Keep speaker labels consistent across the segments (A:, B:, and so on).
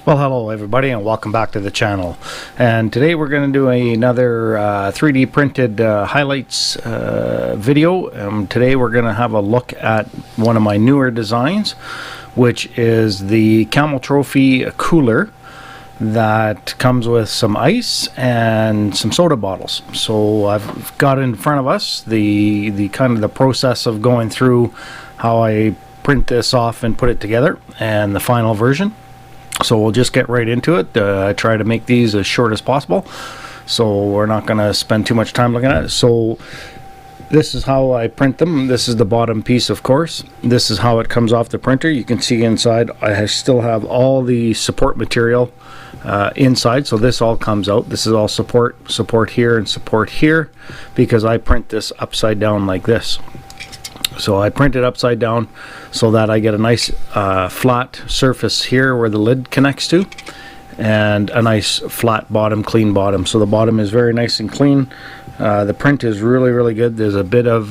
A: Well, hello everybody and welcome back to the channel. And today we're going to do another 3D printed highlights video. Today we're going to have a look at one of my newer designs, which is the Camel Trophy Cooler that comes with some ice and some soda bottles. So I've got in front of us the kind of the process of going through how I print this off and put it together and the final version. So we'll just get right into it. I try to make these as short as possible, so we're not going to spend too much time looking at it. So this is how I print them. This is the bottom piece, of course. This is how it comes off the printer. You can see inside I still have all the support material inside, so this all comes out. This is all support here and support here, because I print this upside down like this. So I print it upside down so that I get a nice flat surface here where the lid connects to, and a nice flat bottom, clean bottom. So the bottom is very nice and clean. The print is really good. There's a bit of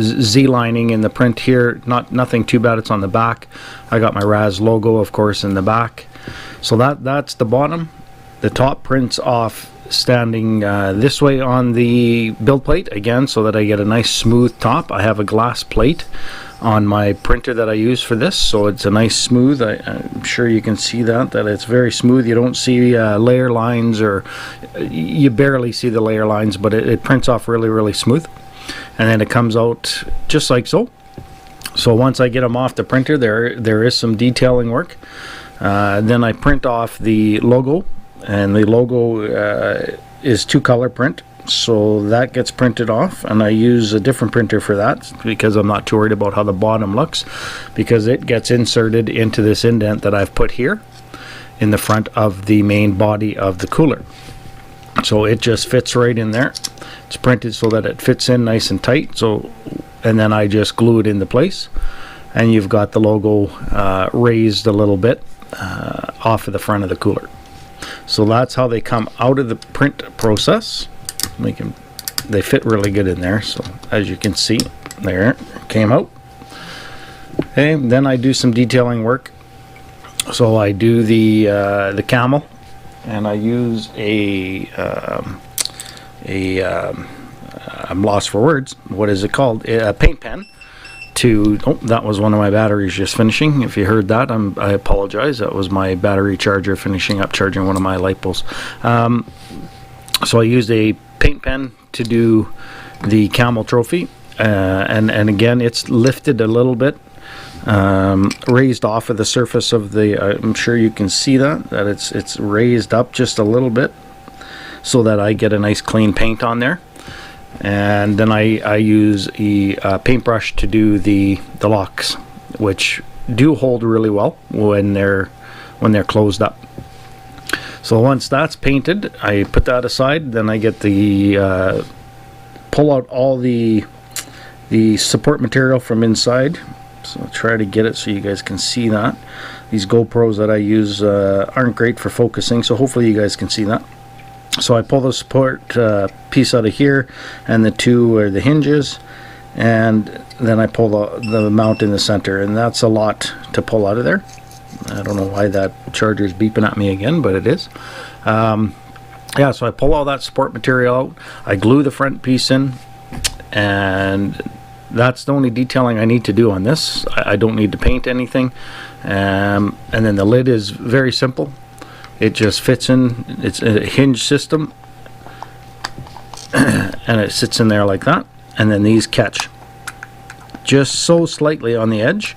A: Z-lining in the print here. Nothing too bad. It's on the back. I got my Raz logo, of course, in the back. So that's the bottom. The top prints off standing this way on the build plate again, so that I get a nice smooth top. I have a glass plate on my printer that I use for this, so it's a nice smooth. I'm sure you can see that it's very smooth. You don't see layer lines, or you barely see the layer lines, but it prints off really smooth, and then it comes out just like so. So once I get them off the printer, there is some detailing work. Then I print off the logo, and the logo is 2-color print, so that gets printed off, and I use a different printer for that because I'm not too worried about how the bottom looks, because it gets inserted into this indent that I've put here in the front of the main body of the cooler. So it just fits right in there. It's printed so that it fits in nice and tight, so, and then I just glue it into place, and you've got the logo raised a little bit off of the front of the cooler. So that's how they come out of the print process. They fit really good in there, so as you can see, there came out. Okay, then I do some detailing work. So I do the camel, and I use I'm lost for words. What is it called? A paint pen. Oh, that was one of my batteries just finishing. If you heard that, I apologize. That was my battery charger finishing up charging one of my light bulbs. So I used a paint pen to do the Camel Trophy, and again, it's lifted a little bit, raised off of the surface of the. I'm sure you can see that it's raised up just a little bit, so that I get a nice clean paint on there. And then I use a paintbrush to do the locks, which do hold really well when they're closed up. So once that's painted, I put that aside. Then I get the pull out all the support material from inside. So I'll try to get it so you guys can see that. These GoPros that I use aren't great for focusing, so hopefully you guys can see that. So I pull the support piece out of here, and the two are the hinges, and then I pull the mount in the center, and that's a lot to pull out of there. I don't know why that charger is beeping at me again, but it is. Yeah, so I pull all that support material out, I glue the front piece in, and that's the only detailing I need to do on this. I don't need to paint anything. And then the lid is very simple. It just fits in. It's a hinge system, and it sits in there like that, and then these catch just so slightly on the edge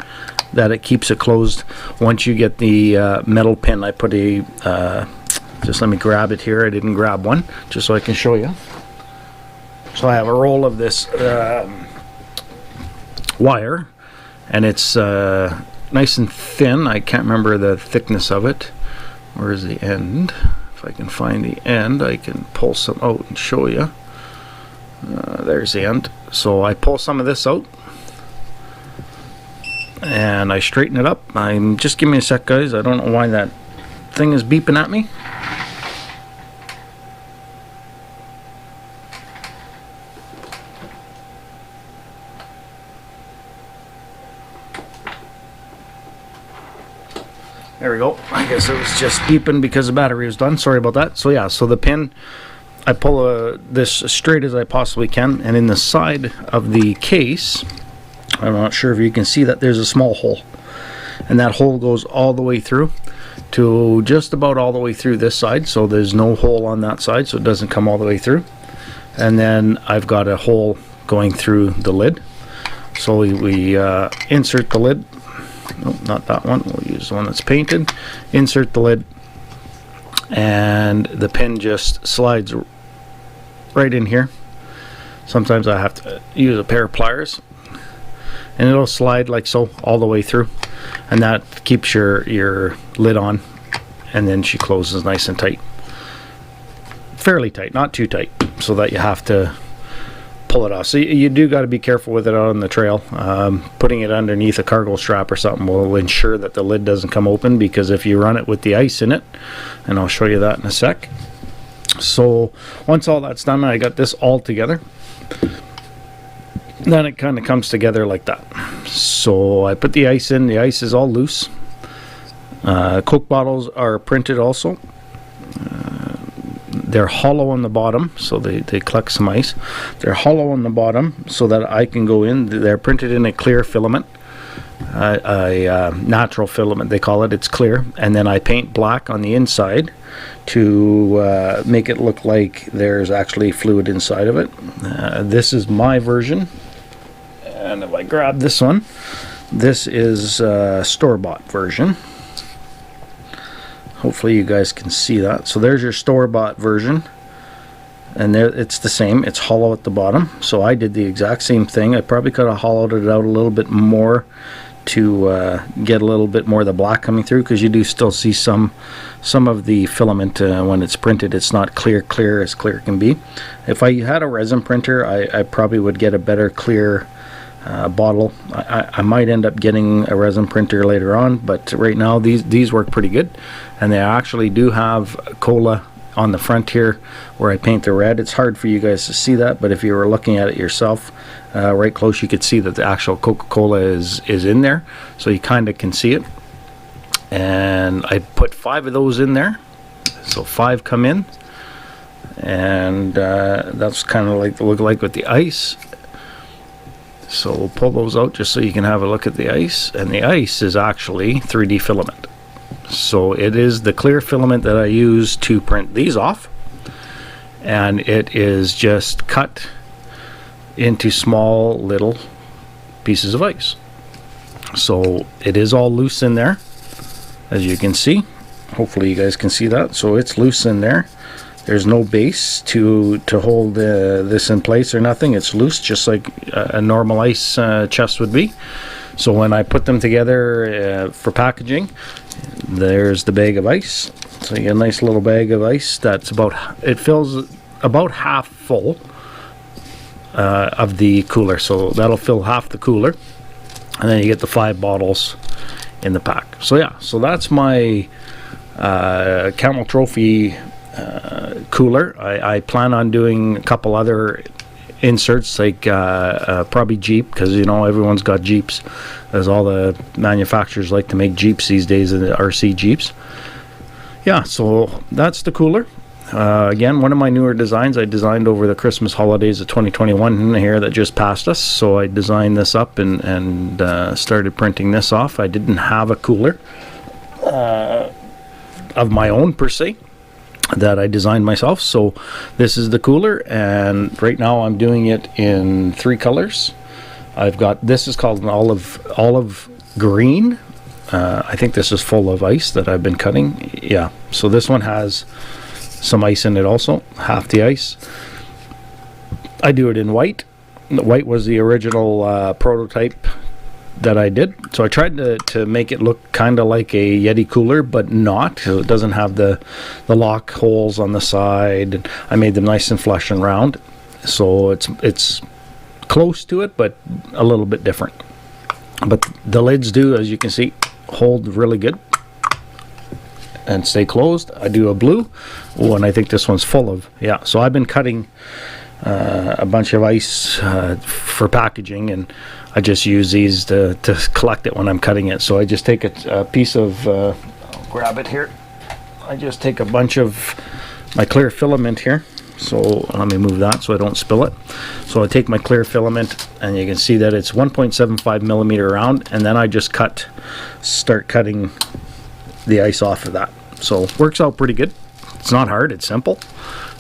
A: that it keeps it closed. Once you get the metal pin, I put a just let me grab it here. I didn't grab one just so I can show you. So I have a roll of this wire, and it's nice and thin. I can't remember the thickness of it. Where's the end? If I can find the end, I can pull some out and show you. There's the end. So I pull some of this out, and I straighten it up. Just give me a sec, guys. I don't know why that thing is beeping at me. There we go. I guess it was just beeping because the battery was done. Sorry about that. So yeah, so the pin, I pull this as straight as I possibly can, and in the side of the case, I'm not sure if you can see that, there's a small hole, and that hole goes all the way through to just about all the way through this side, so there's no hole on that side, so it doesn't come all the way through. And then I've got a hole going through the lid, so we insert the lid. Nope, not that one. We'll use the one that's painted. Insert the lid, and the pin just slides right in here. Sometimes I have to use a pair of pliers, and it'll slide like so all the way through, and that keeps your lid on, and then she closes nice and tight, fairly tight, not too tight, so that you have to pull it off. So you do got to be careful with it out on the trail. Putting it underneath a cargo strap or something will ensure that the lid doesn't come open, because if you run it with the ice in it, and I'll show you that in a sec. So once all that's done, I got this all together. Then it kind of comes together like that. So I put the ice in. The ice is all loose. Coke bottles are printed also. They're hollow on the bottom, so they collect some ice. They're hollow on the bottom so that I can go in. They're printed in a clear filament, a natural filament they call it. It's clear, and then I paint black on the inside to make it look like there's actually fluid inside of it. This is my version, and if I grab this one, this is a store-bought version. Hopefully you guys can see that. So there's your store-bought version, and there it's the same. It's hollow at the bottom. So I did the exact same thing. I probably could have hollowed it out a little bit more to get a little bit more of the black coming through, because you do still see some of the filament when it's printed. It's not clear as clear can be. If I had a resin printer, I probably would get a better clear bottle. I might end up getting a resin printer later on, but right now these work pretty good, and they actually do have cola on the front here where I paint the red. It's hard for you guys to see that, but if you were looking at it yourself right close, you could see that the actual Coca-Cola is in there, so you kind of can see it. And I put 5 of those in there, so 5 come in, and that's kind of like the look like with the ice. So we'll pull those out just so you can have a look at the ice, and the ice is actually 3D filament. So it is the clear filament that I use to print these off, and it is just cut into small little pieces of ice. So it is all loose in there, as you can see. Hopefully you guys can see that. So it's loose in there. There's no base to hold this in place or nothing. It's loose, just like a normal ice chest would be. So when I put them together for packaging, there's the bag of ice. So you get a nice little bag of ice that's it fills about half full of the cooler. So that'll fill half the cooler, and then you get the 5 bottles in the pack. So yeah, so that's my Camel Trophy cooler. I plan on doing a couple other inserts, like probably Jeep, because you know everyone's got Jeeps, as all the manufacturers like to make Jeeps these days, the RC Jeeps. Yeah, so that's the cooler. Again, one of my newer designs I designed over the Christmas holidays of 2021 here that just passed us. So I designed this up and started printing this off. I didn't have a cooler of my own per se that I designed myself, so this is the cooler, and right now I'm doing it in 3 colors. I've got, this is called an olive green. I think this is full of ice that I've been cutting. Yeah, so this one has some ice in it also, half the ice. I do it in white. The white was the original prototype that I did, so I tried to make it look kind of like a Yeti cooler, but not. So it doesn't have the lock holes on the side. I made them nice and flush and round, so it's close to it, but a little bit different. But the lids do, as you can see, hold really good and stay closed. I do a blue. Oh, and I think this one's full of, yeah. So I've been cutting a bunch of ice for packaging, and I just use these to collect it when I'm cutting it. So I just take a piece of, I'll grab it here. I just take a bunch of my clear filament here. So let me move that so I don't spill it. So I take my clear filament, and you can see that it's 1.75 millimeter round, and then I just start cutting the ice off of that. So works out pretty good. It's not hard, it's simple,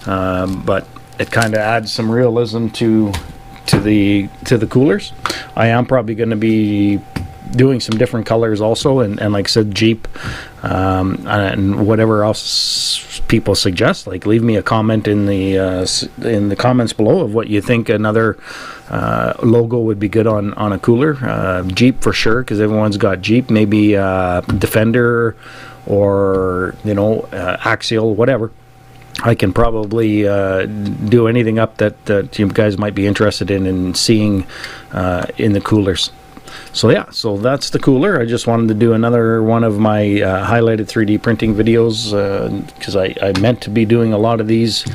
A: but it kind of adds some realism to the coolers. I am probably going to be doing some different colors also, and like I said, Jeep, and whatever else people suggest. Like, leave me a comment in the comments below of what you think another logo would be good on a cooler. Jeep for sure, because everyone's got Jeep. Maybe Defender, or Axial, whatever. I can probably do anything up that you guys might be interested in seeing in the coolers. So yeah, so that's the cooler. I just wanted to do another one of my highlighted 3D printing videos, because I meant to be doing a lot of these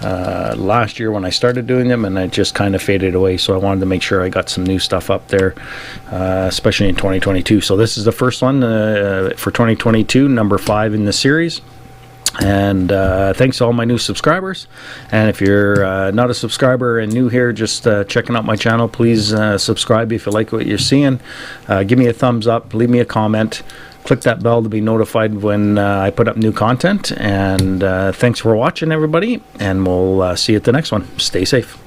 A: last year when I started doing them, and I just kind of faded away. So I wanted to make sure I got some new stuff up there, especially in 2022. So this is the first one for 2022, number 5 in the series. And thanks to all my new subscribers. And if you're not a subscriber and new here, just checking out my channel, please subscribe if you like what you're seeing. Give me a thumbs up, leave me a comment, click that bell to be notified when I put up new content. And thanks for watching, everybody, and we'll see you at the next one. Stay safe.